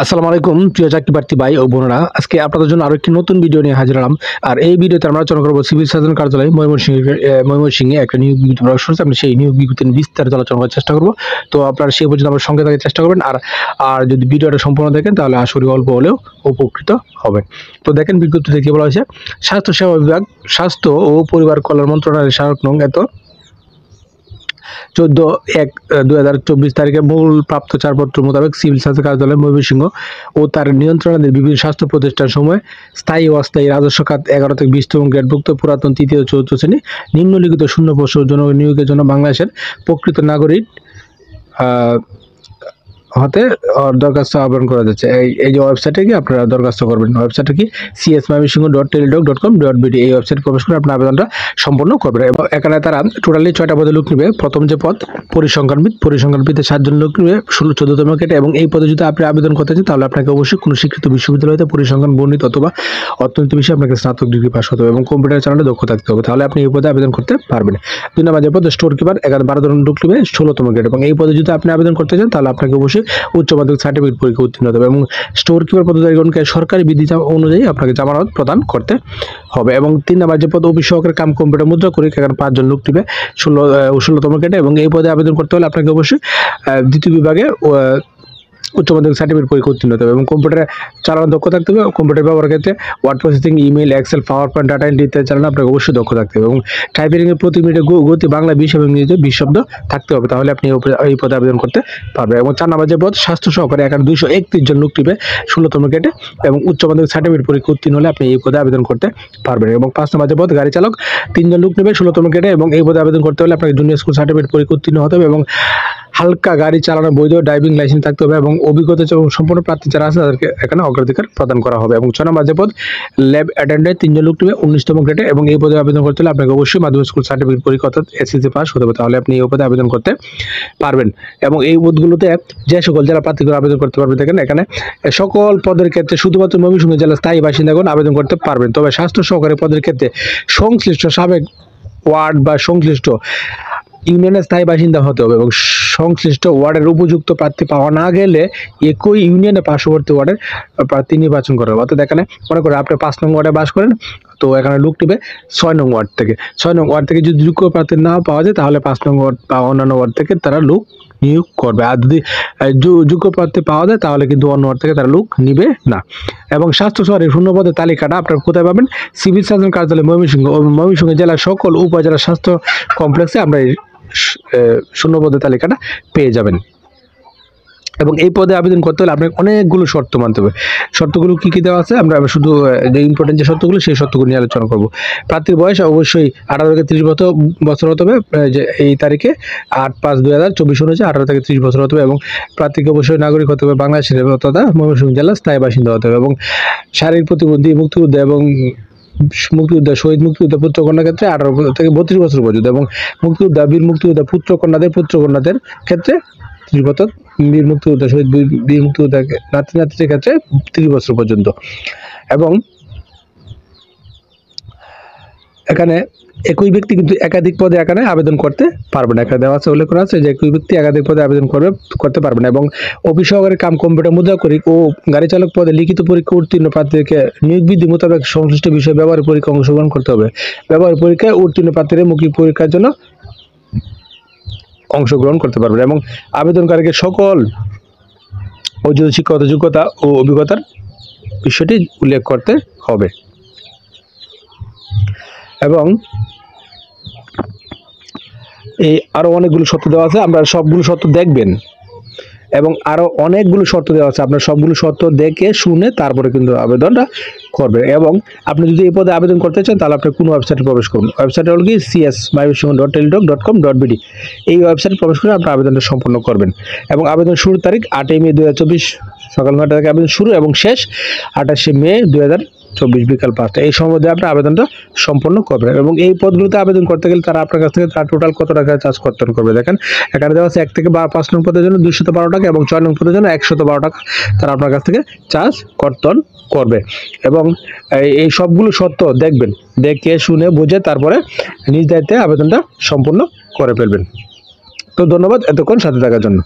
আসসালামু আলাইকুম প্রিয় চাকরি প্রার্থী ভাই ও বোনেরা, আজকে আপনাদের জন্য আরো একটি নতুন ভিডিও নিয়ে হাজির হলাম। আর এই ভিডিওতে আমরা আলোচনা করব সিভিল সার্জন কার্যালয় ময়মনসিংহে একটা নিয়োগ বিজ্ঞপ্তি প্রকাশ করেছে। আমরা সেই নিয়োগ বিজ্ঞপ্তি নিয়ে বিস্তারিত আলোচনা করার চেষ্টা করব। তো আপনারা সেই পর্যন্ত আমার সঙ্গে থাকার চেষ্টা করবেন। আর আর যদি ভিডিওটা সম্পূর্ণ দেখেন তাহলে আশা করি অল্প হলেও উপকৃত হবেন। তো দেখেন বিজ্ঞপ্তিতে কি বলা হয়েছে। স্বাস্থ্য সেবা বিভাগ, স্বাস্থ্য ও পরিবার কল্যাণ মন্ত্রণালয়ের স্মারক নং এত 14/1/2024 তারিখে মূল প্রাপ্ত ছাড়পত্র মোতাবেক সিভিল সার্জন কার্যালয় ময়মনসিংহ ও তার নিয়ন্ত্রণাধীন বিভিন্ন স্বাস্থ্য প্রতিষ্ঠান সময় স্থায়ী ও অস্থায়ী রাজস্ব খাত 11 থেকে 20তম গ্রেডভুক্ত পুরাতন তৃতীয় চতুর্থ শ্রেণী নিম্নলিখিত শূন্য পোস্ট নিয়োগের জন্য বাংলাদেশের প্রকৃত নাগরিক হতে দরখাস্ত আহ্বান করা যাচ্ছে। এই যে ওয়েবসাইটে গিয়ে আপনারা দরখাস্ত করবেন। ওয়েবসাইটটা কি csmymishingo.teledoc.com.bd। এই ওয়েবসাইট প্রবেশ করে আপনার আবেদনটা সম্পন্ন করবেন। এবং এখানে তারা টোটালি 6টা পদে লোক নেবে। প্রথম যে পদ পরিসংখ্যানবিদে 7 জন লোক নেবে 14তম কেটে। এবং এই পদে যদি আপনি আবেদন করতে চান তাহলে আপনাকে অবশ্যই কোনো স্বীকৃত বিশ্ববিদ্যালয় হতে পরিসংখ্যান বর্ণিত অথবা অর্থনীতি বিষয়ে আপনাকে স্নাতক ডিগ্রি পাস হতে হবে এবং কম্পিউটার চালানো দক্ষ থাকতে হবে। তাহলে আপনি এই পদে আবেদন করতে পারবেন। 2 নম্বর যে পদ স্টোর কিপার 12 জন লোক নেবে 16তম গ্রেড। এবং এই পদে যদি আপনি আবেদন করতে চান তাহলে আপনাকে অবশ্যই উচ্চ মাধ্যমিক সার্টিফিকেট পরীক্ষা উত্তীর্ণ হতে হবে এবং স্টোর কিপার পদধারীগণকে সরকারি বিধি অনুযায়ী আপনাকে জামানত প্রদান করতে হবে। এবং 3 নম্বর যে পদ অফিস সহকারী কাম কম্পিউটার মুদ্রা করি এখানে 5 জন লোক নেবে 16তম গ্রেডে। এবং এই পদে আবেদন করতে হলে আপনাকে অবশ্যই দ্বিতীয় বিভাগে উচ্চ মাধ্যমিক সার্টিফিকেট পরীক্ষা উত্তীর্ণ হতে হবে এবং কম্পিউটারে চালানোর দক্ষ থাকতে হবে। কম্পিউটার ব্যবহারের ক্ষেত্রে word processing, email, Excel, PowerPoint, data entry ইত্যাদি চালানো আপনাকে অবশ্যই দক্ষ থাকতে হবে এবং টাইপিংয়ের প্রতি মিনিটে গতি বাংলা 20 এবং ইংরেজিতে 20 শব্দ থাকতে হবে। তাহলে আপনি এই পদে আবেদন করতে পারবেন। এবং 4 নম্বর যে পদ স্বাস্থ্য সহকারী এখানে 231 জন লোক নেবে 16তম গ্রেডে এবং উচ্চ মাধ্যমিক সার্টিফিকেট পরীক্ষা উত্তীর্ণ হলে আপনি এই পদে আবেদন করতে পারবেন। এবং 5 নম্বর যে পদ গাড়ি চালক 3 জন লোক নেবে 16তম গ্রেডে এবং এই পদে আবেদন করতে হলে আপনাকে জুনিয়র স্কুল সার্টিফিকেট পরীক্ষা উত্তীর্ণ হতে হবে এবং হালকা গাড়ি চালানোর বৈধ ড্রাইভিং লাইসেন্স থাকতে হবে এবং অভিজ্ঞতা এবং সম্পূর্ণ প্রার্থী যারা আছে তাদেরকে এখানে অগ্রাধিকার প্রদান করা হবে। এবং 6 নম্বর যে পদ ল্যাব অ্যাটেন্ডেন্ট 3 জন লোক নেবে 19তম গ্রেডে এবং এই পদে আবেদন করতে হলে আপনাকে অবশ্যই মাধ্যমিক স্কুল সার্টিফিকেট পরীক্ষা অর্থাৎ এসএসসি পাস হতে হবে। তাহলে আপনি এই পদে আবেদন করতে পারবেন। এবং এই পদগুলোতে যে সকল জেলা প্রার্থীরা আবেদন করতে পারবে দেখেন এখানে সকল পদের ক্ষেত্রে শুধুমাত্র ময়মনসিংহ জেলার স্থায়ী বাসিন্দাগণ আবেদন করতে পারবেন। তবে স্বাস্থ্য সহকারী পদের ক্ষেত্রে সংশ্লিষ্ট সাবেক ওয়ার্ড বা সংশ্লিষ্ট ইউনিয়নের স্থায়ী বাসিন্দা হতে হবে এবং সংশ্লিষ্ট ওয়ার্ডের উপযুক্ত প্রার্থী পাওয়া না গেলে একই ইউনিয়নের পার্শ্ববর্তী ওয়ার্ডের প্রার্থী নির্বাচন করা হবে। অর্থাৎ এখানে মনে করে আপনি 5 নং ওয়ার্ডে বাস করেন, তো এখানে লোক নেবে 6 নং ওয়ার্ড থেকে। 6 নং ওয়ার্ড থেকে যদি যোগ্য প্রার্থী না পাওয়া যায় তাহলে 5 নং ওয়ার্ড বা অন্যান্য ওয়ার্ড থেকে তারা লোক নিয়োগ করবে। আর যদি যোগ্য প্রার্থী পাওয়া যায় তাহলে কিন্তু অন্য ওয়ার্ড থেকে তারা লোক নিবে না। এবং স্বাস্থ্য সহকারী শূন্যপদের তালিকাটা আপনারা কোথায় পাবেন? সিভিল সার্জন কার্যালয় ময়মনসিংহ জেলার সকল উপজেলা স্বাস্থ্য কমপ্লেক্সে আমরা শূন্যপদের তালিকাটা পেয়ে যাবেন। এবং এই পদে আবেদন করতে হলে আপনাকে অনেকগুলো শর্ত মানতে হবে। শর্তগুলো কি কি দেওয়া আছে আমরা শুধু যে ইম্পর্টেন্ট যে শর্তগুলো সেই শর্তগুলো নিয়ে আলোচনা করব। প্রার্থীর বয়স অবশ্যই 18 থেকে 30 বছর হতে হবে। যে এই তারিখে 8/5/2024 অনুযায়ী 18 থেকে 30 বছর হতে হবে এবং প্রার্থীকে অবশ্যই নাগরিক হতে হবে বাংলাদেশের তথা ময়মনসিংহ জেলার স্থায়ী বাসিন্দা হতে হবে এবং শারীরিক প্রতিবন্ধী, মুক্তিযোদ্ধা এবং মুক্তিযোদ্ধা, শহীদ মুক্তিযোদ্ধা পুত্রকন্যার ক্ষেত্রে 18 থেকে 32 বছর পর্যন্ত এবং মুক্তিযোদ্ধা, বীর মুক্তিযোদ্ধা পুত্রকন্যাদের ক্ষেত্রে 30 বছর, বীর মুক্তিযোদ্ধা, শহীদ বীর মুক্তিযোদ্ধা নাতির ক্ষেত্রে 30 বছর পর্যন্ত। এবং এখানে একই ব্যক্তি কিন্তু একাধিক পদে এখানে আবেদন করতে পারবে না। এখানে দেওয়া আছে, উল্লেখ করা আছে যে একই ব্যক্তি একাধিক পদে আবেদন করতে পারবে না। এবং অফিস সহকারী কাম কম্পিউটার মুদ্রা করি ও গাড়ি চালক পদে লিখিত পরীক্ষা উত্তীর্ণ প্রার্থীদেরকে নিয়োগ বিধি মোতাবেক সংশ্লিষ্ট বিষয়ে ব্যবহারিক পরীক্ষা অংশগ্রহণ করতে হবে। ব্যবহারিক পরীক্ষায় উত্তীর্ণ প্রার্থীরা মৌখিক পরীক্ষার জন্য অংশগ্রহণ করতে পারবেন এবং আবেদনকারীকে সকল শিক্ষাগত যোগ্যতা ও অভিজ্ঞতার বিষয়টি উল্লেখ করতে হবে। এবং এই আরো অনেকগুলো শর্ত দেওয়া আছে, আমরা সবগুলো শর্ত দেখবেন এবং আরো অনেকগুলো শর্ত দেওয়া আছে, আপনার সবগুলো শর্ত দেখে শুনে তারপরে কিন্তু আবেদনটা করবেন। এবং আপনি যদি এই পদে আবেদন করতে চান তাহলে আপনি কোনো ওয়েবসাইটে প্রবেশ করুন। ওয়েবসাইটটা হল কি csmymishingo.teledoc.com.bd। এই ওয়েবসাইটে প্রবেশ করে আপনার আবেদনটা সম্পন্ন করবেন। এবং আবেদন শুরুর তারিখ 8 মে 2024 সকাল 9টা থেকে আবেদন শুরু এবং শেষ 28 মে 2024 বিকাল 5টা। এই সময় মধ্যে আপনার আবেদনটা সম্পন্ন করবেন। এবং এই পদগুলোতে আবেদন করতে গেলে তারা আপনার কাছ থেকে তার টোটাল কত টাকা চার্জ কর্তন করবে দেখেন এখানে দেওয়া আছে। 1 থেকে 5 নং পদের জন্য 212 টাকা এবং 6 নং পদের জন্য 112 টাকা তারা আপনার কাছ থেকে চার্জ কর্তন করবে। এবং এই সবগুলো শর্ত দেখবেন, দেখে শুনে বুঝে তারপরে নিজ দায়িত্বে আবেদনটা সম্পূর্ণ করে ফেলবেন। তো ধন্যবাদ এতক্ষণ সাথে থাকার জন্য।